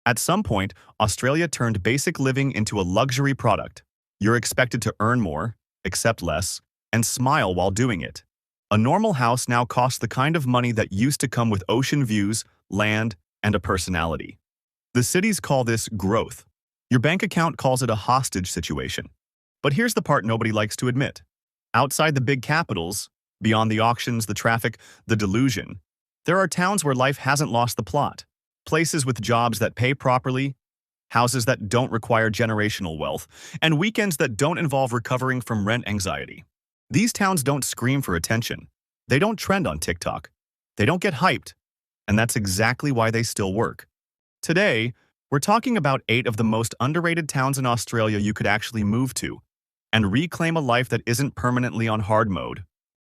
At some point, Australia turned basic living into a luxury product. You're expected to earn more, accept less, and smile while doing it. A normal house now costs the kind of money that used to come with ocean views, land, and a personality. The cities call this growth. Your bank account calls it a hostage situation. But here's the part nobody likes to admit. Outside the big capitals, beyond the auctions, the traffic, the delusion, there are towns where life hasn't lost the plot. Places with jobs that pay properly, houses that don't require generational wealth, and weekends that don't involve recovering from rent anxiety. These towns don't scream for attention. They don't trend on TikTok. They don't get hyped. And that's exactly why they still work. Today, we're talking about 8 of the most underrated towns in Australia you could actually move to and reclaim a life that isn't permanently on hard mode.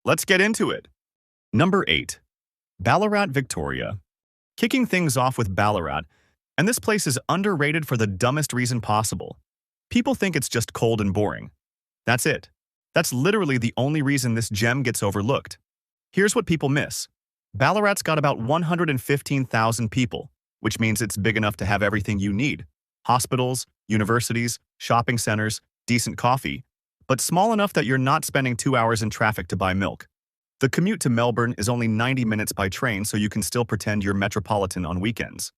Let's get into it. Number 8. Ballarat, Victoria. Kicking things off with Ballarat, and this place is underrated for the dumbest reason possible. People think it's just cold and boring. That's it. That's literally the only reason this gem gets overlooked. Here's what people miss. Ballarat's got about 115,000 people, which means it's big enough to have everything you need. Hospitals, universities, shopping centers, decent coffee, but small enough that you're not spending 2 hours in traffic to buy milk. The commute to Melbourne is only 90 minutes by train, so you can still pretend you're metropolitan on weekends.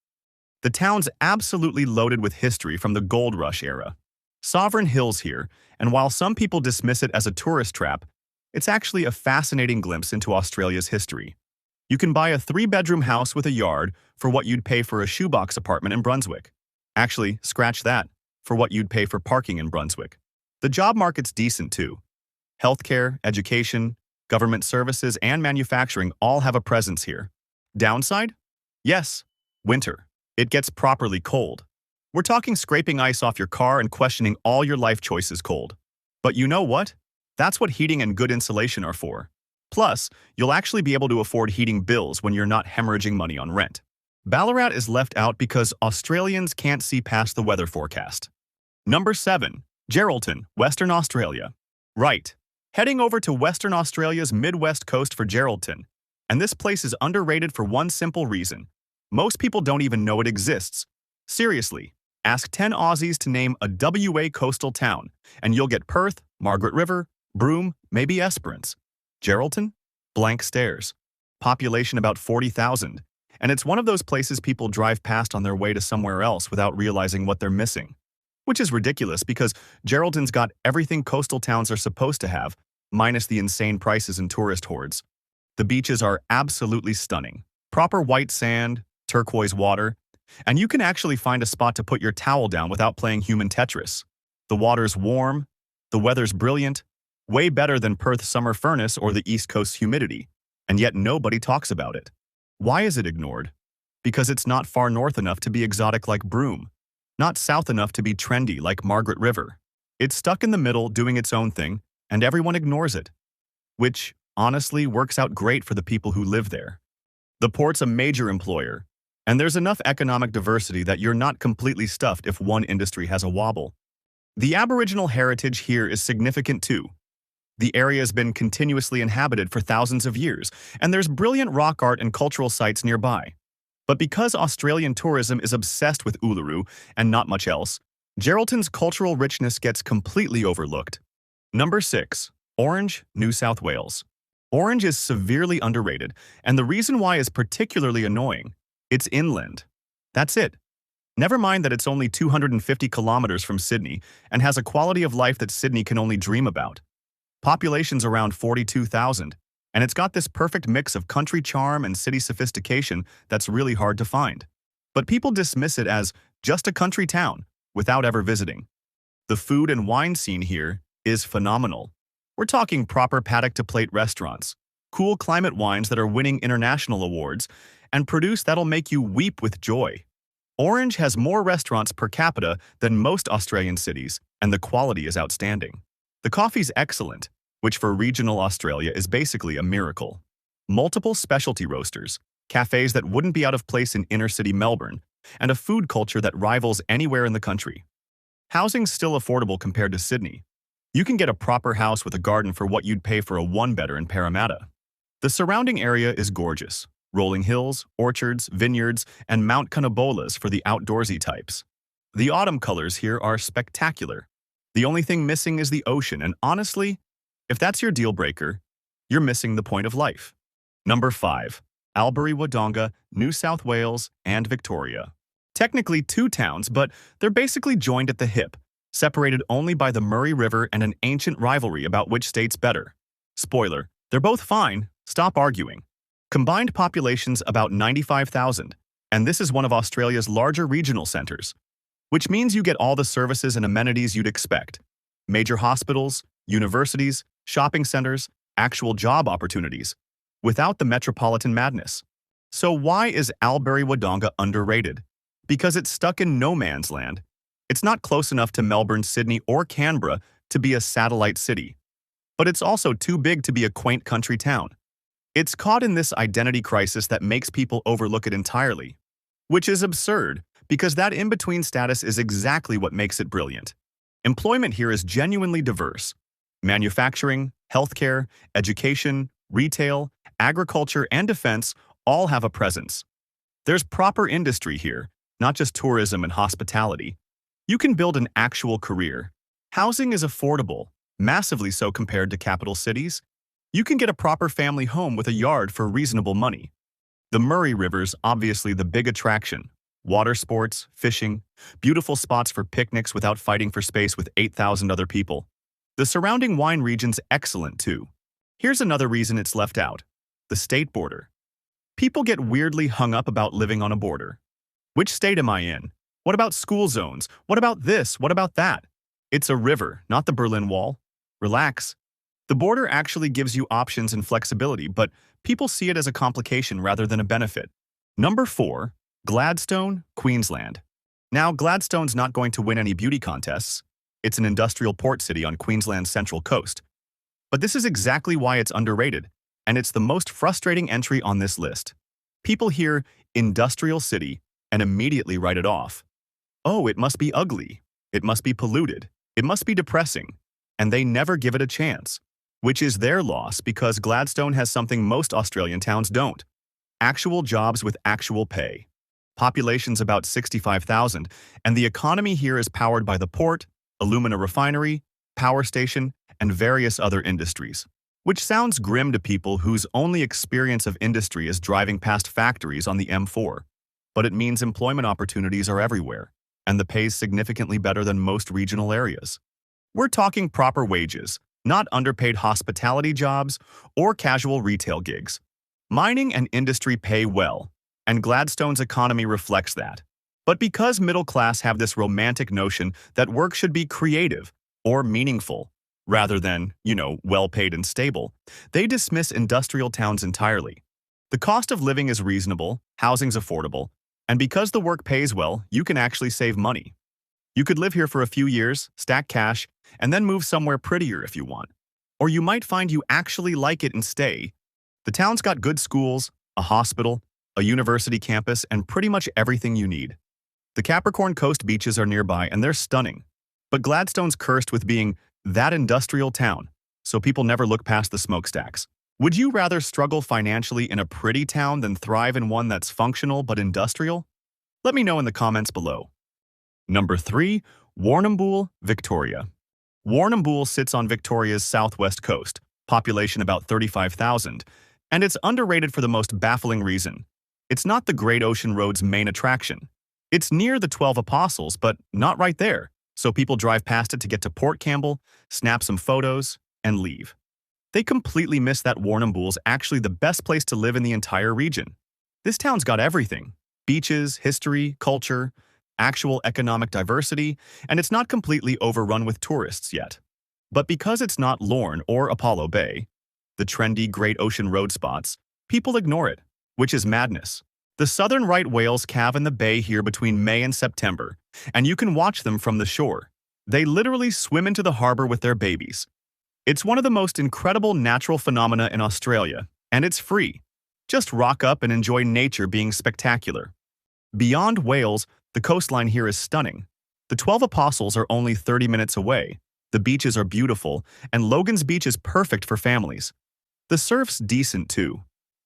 The town's absolutely loaded with history from the gold rush era. Sovereign Hill's here, and while some people dismiss it as a tourist trap, it's actually a fascinating glimpse into Australia's history. You can buy a 3-bedroom house with a yard for what you'd pay for a shoebox apartment in Brunswick. Actually, scratch that, for what you'd pay for parking in Brunswick. The job market's decent too. Healthcare, education, government services, and manufacturing all have a presence here. Downside? Yes, winter. It gets properly cold. We're talking scraping ice off your car and questioning all your life choices cold. But you know what? That's what heating and good insulation are for. Plus, you'll actually be able to afford heating bills when you're not hemorrhaging money on rent. Ballarat is left out because Australians can't see past the weather forecast. Number 7. Geraldton, Western Australia. Right. Heading over to Western Australia's Midwest coast for Geraldton. And this place is underrated for one simple reason. Most people don't even know it exists. Seriously, ask 10 Aussies to name a WA coastal town, and you'll get Perth, Margaret River, Broome, maybe Esperance. Geraldton? Blank stares. Population about 40,000. And it's one of those places people drive past on their way to somewhere else without realizing what they're missing. Which is ridiculous because Geraldton's got everything coastal towns are supposed to have, minus the insane prices and tourist hordes. The beaches are absolutely stunning. Proper white sand, turquoise water, and you can actually find a spot to put your towel down without playing human Tetris. The water's warm, the weather's brilliant, way better than Perth's summer furnace or the East Coast's humidity, and yet nobody talks about it. Why is it ignored? Because it's not far north enough to be exotic like Broome. Not south enough to be trendy like Margaret River. It's stuck in the middle doing its own thing, and everyone ignores it. Which, honestly, works out great for the people who live there. The port's a major employer, and there's enough economic diversity that you're not completely stuffed if one industry has a wobble. The Aboriginal heritage here is significant too. The area has been continuously inhabited for thousands of years, and there's brilliant rock art and cultural sites nearby. But because Australian tourism is obsessed with Uluru and not much else, Geraldton's cultural richness gets completely overlooked. Number 6. Orange, New South Wales. Orange is severely underrated, and the reason why is particularly annoying. It's inland. That's it. Never mind that it's only 250 kilometers from Sydney and has a quality of life that Sydney can only dream about. Population's around 42,000. And it's got this perfect mix of country charm and city sophistication that's really hard to find. But people dismiss it as just a country town without ever visiting. The food and wine scene here is phenomenal. We're talking proper paddock-to-plate restaurants, cool climate wines that are winning international awards, and produce that'll make you weep with joy. Orange has more restaurants per capita than most Australian cities, and the quality is outstanding. The coffee's excellent, which for regional Australia is basically a miracle. Multiple specialty roasters, cafes that wouldn't be out of place in inner-city Melbourne, and a food culture that rivals anywhere in the country. Housing's still affordable compared to Sydney. You can get a proper house with a garden for what you'd pay for a one-bedder in Parramatta. The surrounding area is gorgeous. rolling hills, orchards, vineyards, and Mount Canabolas for the outdoorsy types. The autumn colors here are spectacular. The only thing missing is the ocean, and honestly, if that's your deal breaker, you're missing the point of life. Number 5. Albury-Wodonga, New South Wales, and Victoria. Technically 2 towns, but they're basically joined at the hip, separated only by the Murray River and an ancient rivalry about which state's better. Spoiler, they're both fine, stop arguing. Combined populations about 95,000, and this is one of Australia's larger regional centres, which means you get all the services and amenities you'd expect. Major hospitals, universities, shopping centres, actual job opportunities, without the metropolitan madness. So why is Albury-Wodonga underrated? Because it's stuck in no man's land. It's not close enough to Melbourne, Sydney, or Canberra to be a satellite city. But it's also too big to be a quaint country town. It's caught in this identity crisis that makes people overlook it entirely. Which is absurd, because that in-between status is exactly what makes it brilliant. Employment here is genuinely diverse. Manufacturing, healthcare, education, retail, agriculture, and defense all have a presence. There's proper industry here, not just tourism and hospitality. You can build an actual career. Housing is affordable, massively so compared to capital cities. You can get a proper family home with a yard for reasonable money. The Murray River's obviously the big attraction. Water sports, fishing, beautiful spots for picnics without fighting for space with 8,000 other people. The surrounding wine region's excellent too. Here's another reason it's left out: the state border. People get weirdly hung up about living on a border. Which state am I in? What about school zones? What about this? What about that? It's a river, not the Berlin Wall. Relax. The border actually gives you options and flexibility, but people see it as a complication rather than a benefit. Number 4. Gladstone, Queensland. Now, Gladstone's not going to win any beauty contests. It's an industrial port city on Queensland's central coast. But this is exactly why it's underrated, and it's the most frustrating entry on this list. People hear industrial city and immediately write it off. Oh, it must be ugly. It must be polluted. It must be depressing. And they never give it a chance, which is their loss because Gladstone has something most Australian towns don't: actual jobs with actual pay. Population's about 65,000, and the economy here is powered by the port, alumina refinery, power station, and various other industries. Which sounds grim to people whose only experience of industry is driving past factories on the M4. But it means employment opportunities are everywhere, and the pay's significantly better than most regional areas. We're talking proper wages, not underpaid hospitality jobs or casual retail gigs. Mining and industry pay well, and Gladstone's economy reflects that. But because middle class have this romantic notion that work should be creative or meaningful, rather than, well-paid and stable, they dismiss industrial towns entirely. The cost of living is reasonable, housing's affordable, and because the work pays well, you can actually save money. You could live here for a few years, stack cash, and then move somewhere prettier if you want. Or you might find you actually like it and stay. The town's got good schools, a hospital, a university campus, and pretty much everything you need. The Capricorn Coast beaches are nearby, and they're stunning. But Gladstone's cursed with being that industrial town, so people never look past the smokestacks. Would you rather struggle financially in a pretty town than thrive in one that's functional but industrial? Let me know in the comments below. Number 3. Warrnambool, Victoria. Warrnambool sits on Victoria's southwest coast, population about 35,000, and it's underrated for the most baffling reason. It's not the Great Ocean Road's main attraction. It's near the 12 Apostles, but not right there, so people drive past it to get to Port Campbell, snap some photos, and leave. They completely miss that Warrnambool's actually the best place to live in the entire region. This town's got everything: beaches, history, culture, actual economic diversity, and it's not completely overrun with tourists yet. But because it's not Lorne or Apollo Bay, the trendy Great Ocean Road spots, people ignore it, which is madness. The southern right whales calve in the bay here between May and September, and you can watch them from the shore. They literally swim into the harbor with their babies. It's one of the most incredible natural phenomena in Australia, and it's free. Just rock up and enjoy nature being spectacular. Beyond whales, the coastline here is stunning. The 12 Apostles are only 30 minutes away. The beaches are beautiful, and Logan's Beach is perfect for families. The surf's decent too.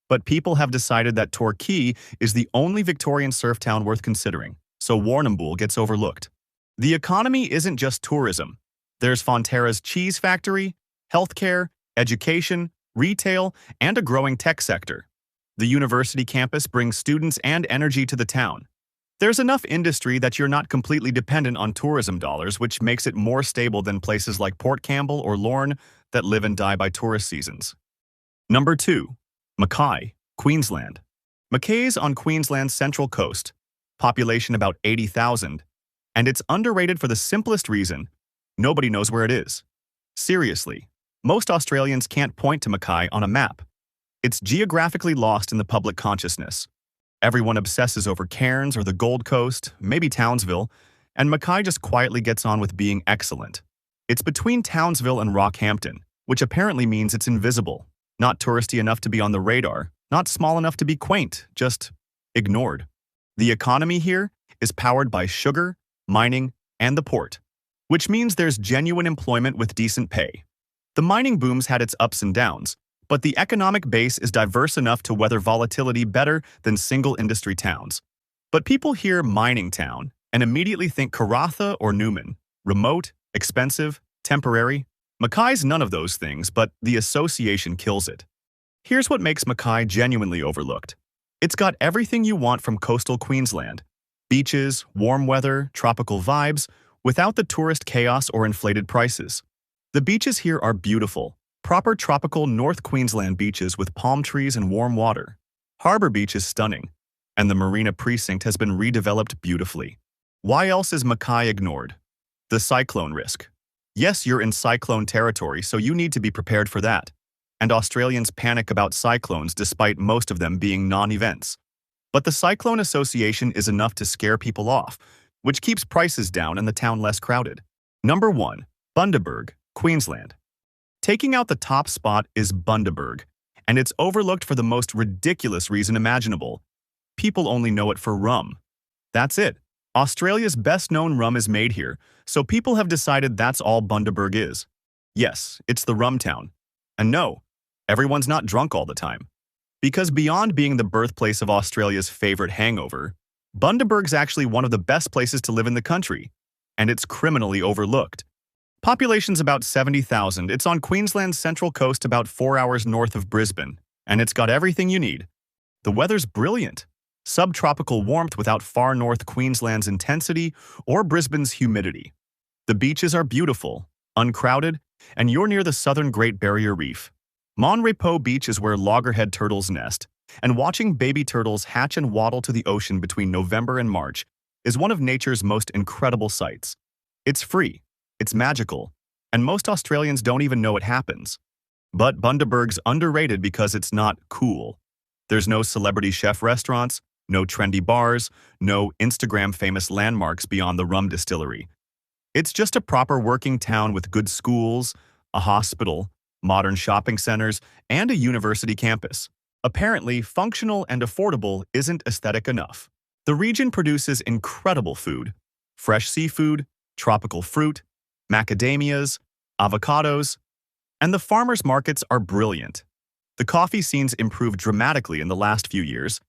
But people have decided that Torquay is the only Victorian surf town worth considering, so Warrnambool gets overlooked. The economy isn't just tourism. There's Fonterra's cheese factory, healthcare, education, retail, and a growing tech sector. The university campus brings students and energy to the town. There's enough industry that you're not completely dependent on tourism dollars, which makes it more stable than places like Port Campbell or Lorne that live and die by tourist seasons. Number 2. Mackay, Queensland. Mackay's on Queensland's central coast, population about 80,000, and it's underrated for the simplest reason: nobody knows where it is. Seriously, most Australians can't point to Mackay on a map. It's geographically lost in the public consciousness. Everyone obsesses over Cairns or the Gold Coast, maybe Townsville, and Mackay just quietly gets on with being excellent. It's between Townsville and Rockhampton, which apparently means it's invisible, not touristy enough to be on the radar, not small enough to be quaint, just ignored. The economy here is powered by sugar, mining, and the port, which means there's genuine employment with decent pay. The mining boom's had its ups and downs, but the economic base is diverse enough to weather volatility better than single industry towns. But people hear mining town and immediately think Karratha or Newman, remote, expensive, temporary. Mackay's none of those things, but the association kills it. Here's what makes Mackay genuinely overlooked. It's got everything you want from coastal Queensland: beaches, warm weather, tropical vibes, without the tourist chaos or inflated prices. The beaches here are beautiful, proper tropical North Queensland beaches with palm trees and warm water. Harbour Beach is stunning, and the Marina Precinct has been redeveloped beautifully. Why else is Mackay ignored? The cyclone risk. Yes, you're in cyclone territory, so you need to be prepared for that. And Australians panic about cyclones despite most of them being non-events. But the Cyclone Association is enough to scare people off, which keeps prices down and the town less crowded. Number 1. Bundaberg, Queensland. Taking out the top spot is Bundaberg, and it's overlooked for the most ridiculous reason imaginable. People only know it for rum. That's it. Australia's best-known rum is made here, so people have decided that's all Bundaberg is. Yes, it's the rum town. And no, everyone's not drunk all the time. Because beyond being the birthplace of Australia's favorite hangover, Bundaberg's actually one of the best places to live in the country, and it's criminally overlooked. Population's about 70,000. It's on Queensland's central coast about 4 hours north of Brisbane, and it's got everything you need. The weather's brilliant. Subtropical warmth without far north Queensland's intensity or Brisbane's humidity. The beaches are beautiful, uncrowded, and you're near the southern Great Barrier Reef. Monrepo Beach is where loggerhead turtles nest, and watching baby turtles hatch and waddle to the ocean between November and March is one of nature's most incredible sights. It's free, it's magical, and most Australians don't even know it happens. But Bundaberg's underrated because it's not cool. There's no celebrity chef restaurants, no trendy bars, no Instagram-famous landmarks beyond the rum distillery. It's just a proper working town with good schools, a hospital, modern shopping centers, and a university campus. Apparently, functional and affordable isn't aesthetic enough. The region produces incredible food: fresh seafood, tropical fruit, macadamias, avocados, and the farmers' markets are brilliant. The coffee scene's improved dramatically in the last few years,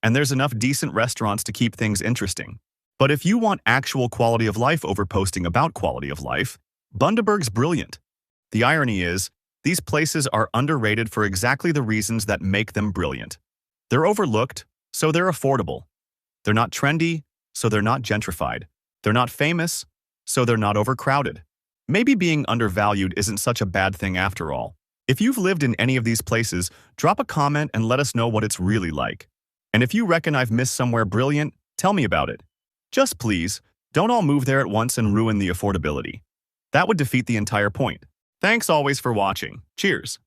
and there's enough decent restaurants to keep things interesting. But if you want actual quality of life over posting about quality of life, Bundaberg's brilliant. The irony is, these places are underrated for exactly the reasons that make them brilliant. They're overlooked, so they're affordable. They're not trendy, so they're not gentrified. They're not famous, so they're not overcrowded. Maybe being undervalued isn't such a bad thing after all. If you've lived in any of these places, drop a comment and let us know what it's really like. And if you reckon I've missed somewhere brilliant, tell me about it. Just please, don't all move there at once and ruin the affordability. That would defeat the entire point. Thanks always for watching. Cheers.